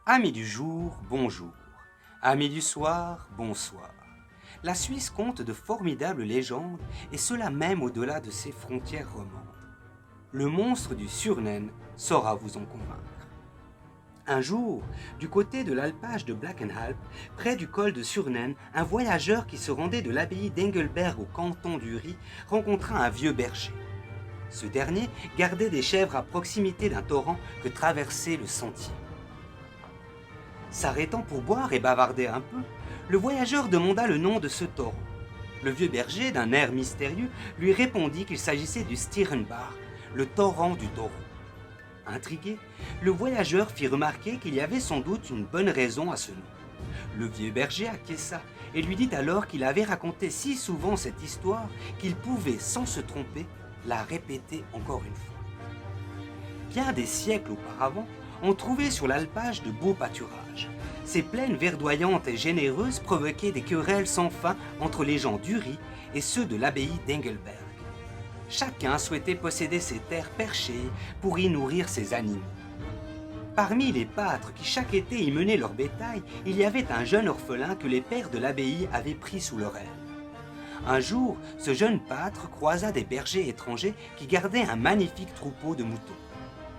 Amis du jour, bonjour. Amis du soir, bonsoir. La Suisse compte de formidables légendes, et cela même au-delà de ses frontières romandes. Le monstre du Surnen saura vous en convaincre. Un jour, du côté de l'alpage de Blackenhalp, près du col de Surnen, un voyageur qui se rendait de l'abbaye d'Engelberg au canton d'Uri rencontra un vieux berger. Ce dernier gardait des chèvres à proximité d'un torrent que traversait le sentier. S'arrêtant pour boire et bavarder un peu, le voyageur demanda le nom de ce torrent. Le vieux berger, d'un air mystérieux, lui répondit qu'il s'agissait du Stirrenbach, le torrent du taureau. Intrigué, le voyageur fit remarquer qu'il y avait sans doute une bonne raison à ce nom. Le vieux berger acquiesça et lui dit alors qu'il avait raconté si souvent cette histoire qu'il pouvait, sans se tromper, la répéter encore une fois. Bien des siècles auparavant, on trouvait sur l'alpage de beaux pâturages. Ces plaines verdoyantes et généreuses provoquaient des querelles sans fin entre les gens d'Uri et ceux de l'abbaye d'Engelberg. Chacun souhaitait posséder ces terres perchées pour y nourrir ses animaux. Parmi les pâtres qui chaque été y menaient leur bétail, il y avait un jeune orphelin que les pères de l'abbaye avaient pris sous leur aile. Un jour, ce jeune pâtre croisa des bergers étrangers qui gardaient un magnifique troupeau de moutons.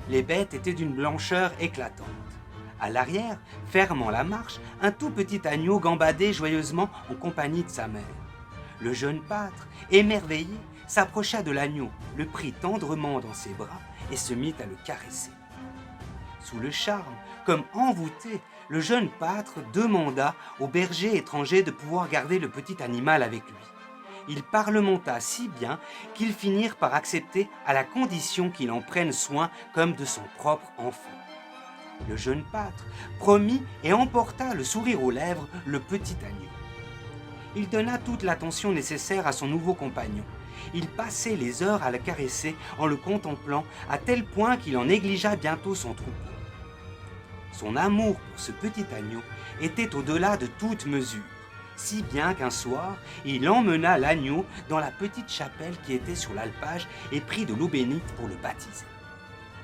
Les bêtes étaient d'une blancheur éclatante. À l'arrière, fermant la marche, un tout petit agneau gambadait joyeusement en compagnie de sa mère. Le jeune pâtre, émerveillé, s'approcha de l'agneau, le prit tendrement dans ses bras et se mit à le caresser. Sous le charme, comme envoûté, le jeune pâtre demanda au berger étranger de pouvoir garder le petit animal avec lui. Il parlementa si bien qu'ils finirent par accepter à la condition qu'il en prenne soin comme de son propre enfant. Le jeune pâtre promit et emporta le sourire aux lèvres le petit agneau. Il donna toute l'attention nécessaire à son nouveau compagnon. Il passait les heures à le caresser en le contemplant à tel point qu'il en négligea bientôt son troupeau. Son amour pour ce petit agneau était au-delà de toute mesure, si bien qu'un soir, il emmena l'agneau dans la petite chapelle qui était sur l'alpage et prit de l'eau bénite pour le baptiser.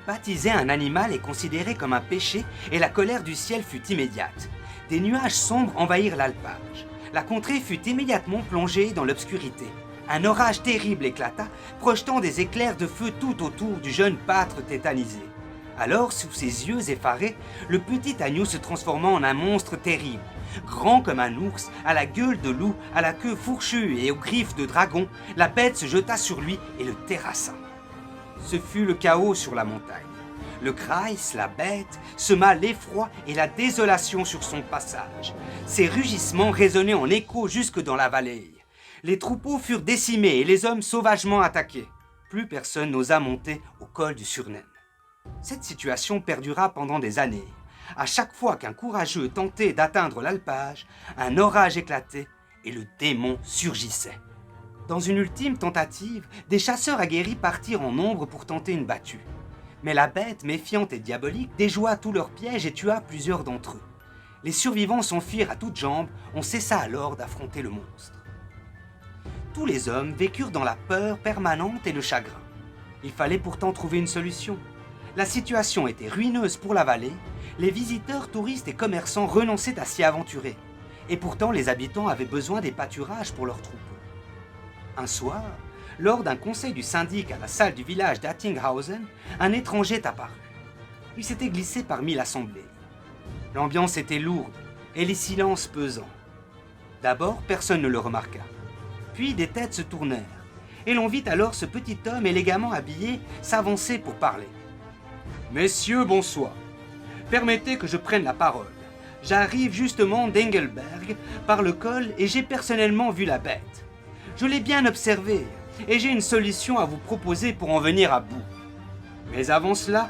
Baptiser un animal est considéré comme un péché et la colère du ciel fut immédiate. Des nuages sombres envahirent l'alpage. La contrée fut immédiatement plongée dans l'obscurité. Un orage terrible éclata, projetant des éclairs de feu tout autour du jeune pâtre tétanisé. Alors, sous ses yeux effarés, le petit agneau se transforma en un monstre terrible. Grand comme un ours, à la gueule de loup, à la queue fourchue et aux griffes de dragon, la bête se jeta sur lui et le terrassa. Ce fut le chaos sur la montagne. Le Kreis, la bête, sema l'effroi et la désolation sur son passage. Ses rugissements résonnaient en écho jusque dans la vallée. Les troupeaux furent décimés et les hommes sauvagement attaqués. Plus personne n'osa monter au col du Surnen. Cette situation perdura pendant des années. À chaque fois qu'un courageux tentait d'atteindre l'alpage, un orage éclatait et le démon surgissait. Dans une ultime tentative, des chasseurs aguerris partirent en nombre pour tenter une battue. Mais la bête, méfiante et diabolique, déjoua tous leurs pièges et tua plusieurs d'entre eux. Les survivants s'enfuirent à toutes jambes, on cessa alors d'affronter le monstre. Tous les hommes vécurent dans la peur permanente et le chagrin. Il fallait pourtant trouver une solution. La situation était ruineuse pour la vallée, les visiteurs, touristes et commerçants renonçaient à s'y aventurer. Et pourtant, les habitants avaient besoin des pâturages pour leurs troupeaux. Un soir, lors d'un conseil du syndic à la salle du village d'Attinghausen, un étranger apparut. Il s'était glissé parmi l'assemblée. L'ambiance était lourde et les silences pesants. D'abord, personne ne le remarqua. Puis des têtes se tournèrent, et l'on vit alors ce petit homme élégamment habillé s'avancer pour parler. « Messieurs, bonsoir. Permettez que je prenne la parole. J'arrive justement d'Engelberg par le col et j'ai personnellement vu la bête. Je l'ai bien observée et j'ai une solution à vous proposer pour en venir à bout. Mais avant cela,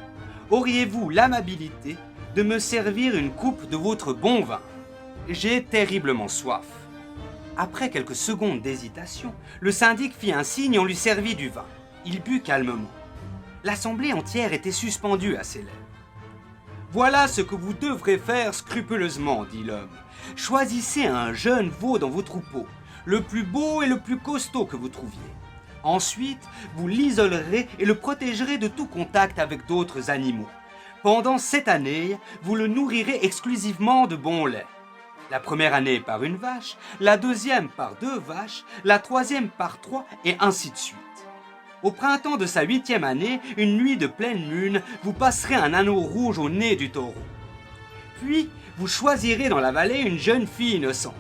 auriez-vous l'amabilité de me servir une coupe de votre bon vin? J'ai terriblement soif. » Après quelques secondes d'hésitation, le syndic fit un signe et on lui servit du vin. Il but calmement. L'assemblée entière était suspendue à ses lèvres. « Voilà ce que vous devrez faire scrupuleusement, dit l'homme. Choisissez un jeune veau dans vos troupeaux, le plus beau et le plus costaud que vous trouviez. Ensuite, vous l'isolerez et le protégerez de tout contact avec d'autres animaux. Pendant 7 années, vous le nourrirez exclusivement de bon lait. La première année par une vache, la deuxième par 2 vaches, la troisième par 3 et ainsi de suite. Au printemps de sa 8e année, une nuit de pleine lune, vous passerez un anneau rouge au nez du taureau. Puis, vous choisirez dans la vallée une jeune fille innocente,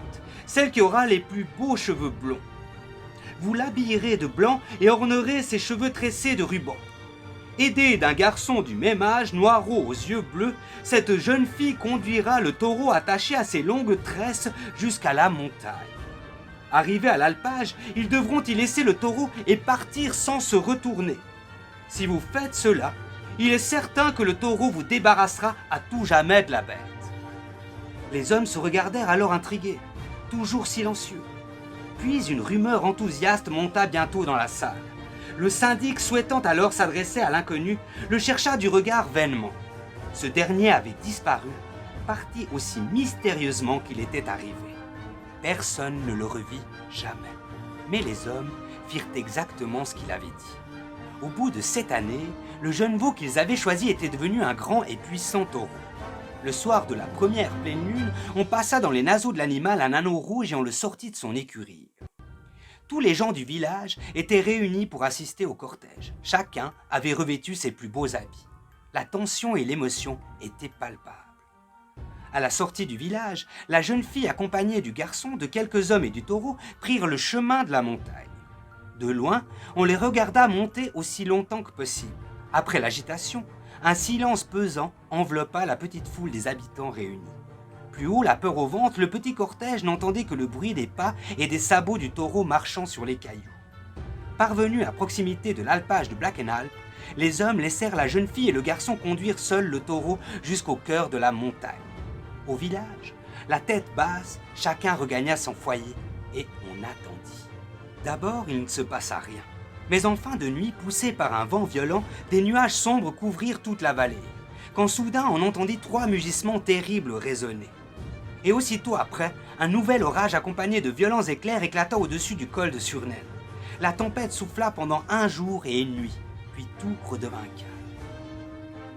celle qui aura les plus beaux cheveux blonds. Vous l'habillerez de blanc et ornerez ses cheveux tressés de rubans. Aidée d'un garçon du même âge, noirot aux yeux bleus, cette jeune fille conduira le taureau attaché à ses longues tresses jusqu'à la montagne. Arrivés à l'alpage, ils devront y laisser le taureau et partir sans se retourner. Si vous faites cela, il est certain que le taureau vous débarrassera à tout jamais de la bête. Les hommes se regardèrent alors intrigués, toujours silencieux. Puis une rumeur enthousiaste monta bientôt dans la salle. Le syndic, souhaitant alors s'adresser à l'inconnu, le chercha du regard vainement. Ce dernier avait disparu, parti aussi mystérieusement qu'il était arrivé. Personne ne le revit jamais. Mais les hommes firent exactement ce qu'il avait dit. Au bout de 7 années, le jeune veau qu'ils avaient choisi était devenu un grand et puissant taureau. Le soir de la première pleine lune, on passa dans les naseaux de l'animal un anneau rouge et on le sortit de son écurie. Tous les gens du village étaient réunis pour assister au cortège. Chacun avait revêtu ses plus beaux habits. La tension et l'émotion étaient palpables. À la sortie du village, la jeune fille accompagnée du garçon, de quelques hommes et du taureau prirent le chemin de la montagne. De loin, on les regarda monter aussi longtemps que possible. Après l'agitation, un silence pesant enveloppa la petite foule des habitants réunis. Plus haut, la peur au ventre, le petit cortège n'entendait que le bruit des pas et des sabots du taureau marchant sur les cailloux. Parvenus à proximité de l'alpage de Blackenalp, les hommes laissèrent la jeune fille et le garçon conduire seuls le taureau jusqu'au cœur de la montagne. Au village, la tête basse, chacun regagna son foyer et on attendit. D'abord, il ne se passa rien. Mais en fin de nuit, poussés par un vent violent, des nuages sombres couvrirent toute la vallée, quand soudain on entendit 3 mugissements terribles résonner. Et aussitôt après, un nouvel orage accompagné de violents éclairs éclata au-dessus du col de Surnaine. La tempête souffla pendant 1 jour et 1 nuit, puis tout redevint calme.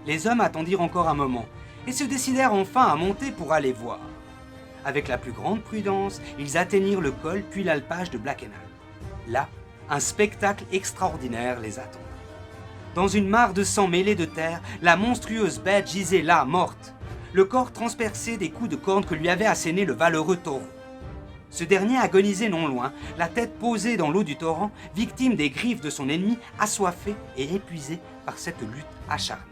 Les hommes attendirent encore un moment, et se décidèrent enfin à monter pour aller voir. Avec la plus grande prudence, ils atteignirent le col puis l'alpage de Blackenhall. Là, un spectacle extraordinaire les attendait. Dans une mare de sang mêlé de terre, la monstrueuse bête gisait là, morte, le corps transpercé des coups de corne que lui avait assénés le valeureux taureau. Ce dernier agonisait non loin, la tête posée dans l'eau du torrent, victime des griffes de son ennemi, assoiffé et épuisé par cette lutte acharnée.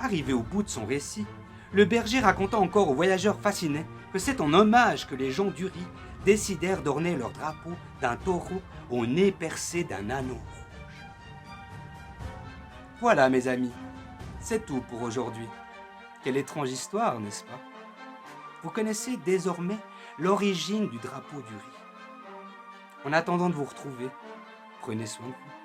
Arrivé au bout de son récit, le berger raconta encore aux voyageurs fascinés que c'est en hommage que les gens d'Uri décidèrent d'orner leur drapeau d'un taureau au nez percé d'un anneau rouge. Voilà mes amis, c'est tout pour aujourd'hui. Quelle étrange histoire, n'est-ce pas? Vous connaissez désormais l'origine du drapeau d'Uri. En attendant de vous retrouver, prenez soin de vous.